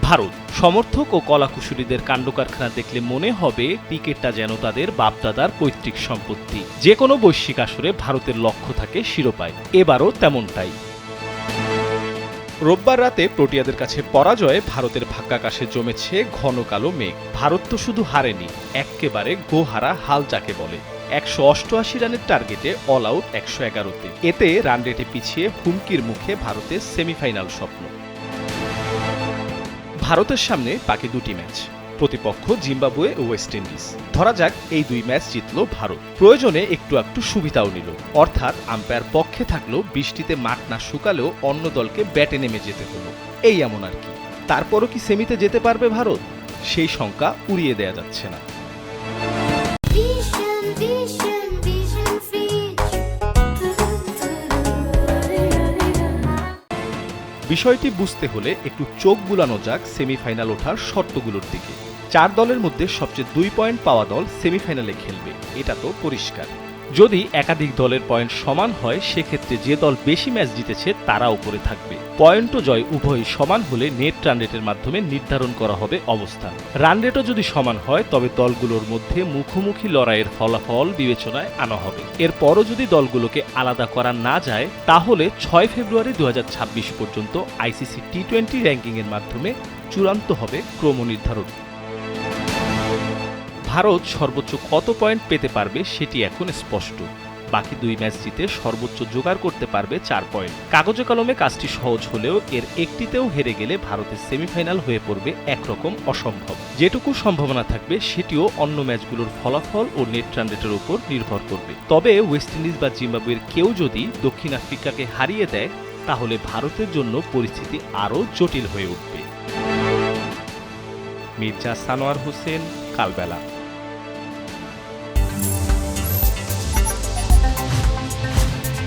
ভারত সমর্থক ও কলাকুশলীদের কাণ্ডকারখানা দেখলে মনে হবে ক্রিকেটটা যেন তাদের বাপদাদার পৈতৃক সম্পত্তি। যে কোনো বৈশ্বিক আসরে ভারতের লক্ষ্য থাকে শিরোপায়, এবারও তেমনটাই। রোববার রাতে প্রোটিয়াদের কাছে পরাজয়ে ভারতের ভাগ্যাকাশে জমেছে ঘন কালো মেঘ। ভারত তো শুধু হারেনি, এক্কেবারে গোহারা হাল যাকে বলে। 188 রানের টার্গেটে অল আউট 111-তে। এতে রান রেটে পিছিয়ে হুমকির মুখে ভারতের সেমিফাইনাল স্বপ্ন। ভারতের সামনে বাকি দুটি ম্যাচ, প্রতিপক্ষ জিম্বাবুয়ে ও ওয়েস্ট ইন্ডিজ। ধরা যাক এই দুই ম্যাচ জিতল ভারত, প্রয়োজনে একটু সুবিধাও নিল, অর্থাৎ আম্পায়ার পক্ষে থাকলেও বৃষ্টিতে মাঠ না শুকালেও অন্য দলকে ব্যাটে নেমে যেতে হলো, এই এমন আর কি। তারপরও কি সেমিতে যেতে পারবে ভারত? সেই শঙ্কা উড়িয়ে দেয়া যাচ্ছে না। বিষয়টি বুঝতে হলে একটু চোখ বুলানো যাক সেমিফাইনাল ওঠার শর্তগুলোর দিকে। 4 দলের মধ্যে সবচেয়ে 2 পয়েন্ট পাওয়া দল সেমিফাইনালে খেলবে, এটা তো পরিষ্কার। যদি একাধিক দলের পয়েন্ট সমান হয়, সেক্ষেত্রে যে দল বেশি ম্যাচ জিতেছে তারা উপরে থাকবে। পয়েন্ট ও জয় উভয়ই সমান হলে নেট রান রেটের মাধ্যমে নির্ধারণ করা হবে অবস্থান। রান রেটও যদি সমান হয়, তবে দলগুলোর মধ্যে মুখোমুখি লড়াইয়ের ফলাফল বিবেচনায় আনা হবে। এরপরও যদি দলগুলোকে আলাদা করা না যায়, তাহলে 6 ফেব্রুয়ারি 2026 পর্যন্ত আইসিসি টি-20 র্যাঙ্কিংয়ের মাধ্যমে চূড়ান্ত হবে ক্রম নির্ধারণ। ভারত সর্বোচ্চ কত পয়েন্ট পেতে পারবে সেটি এখন স্পষ্ট। বাকি 2 ম্যাচ জিতে সর্বোচ্চ জোগাড় করতে পারবে 4 পয়েন্ট। কাগজে কলমে কাজটি সহজ হলেও এর একটিতেও হেরে গেলে ভারতের সেমিফাইনাল হয়ে পড়বে একরকম অসম্ভব। যেটুকু সম্ভাবনা থাকবে সেটিও অন্য ম্যাচগুলোর ফলাফল ও নেট রান রেটের উপর নির্ভর করবে। তবে ওয়েস্ট ইন্ডিজ বা জিম্বাবুয়ের কেউ যদি দক্ষিণ আফ্রিকাকে হারিয়ে দেয়, তাহলে ভারতের জন্য পরিস্থিতি আরও জটিল হয়ে উঠবে। মির্জা সানোয়ার হোসেন, কালবেলা।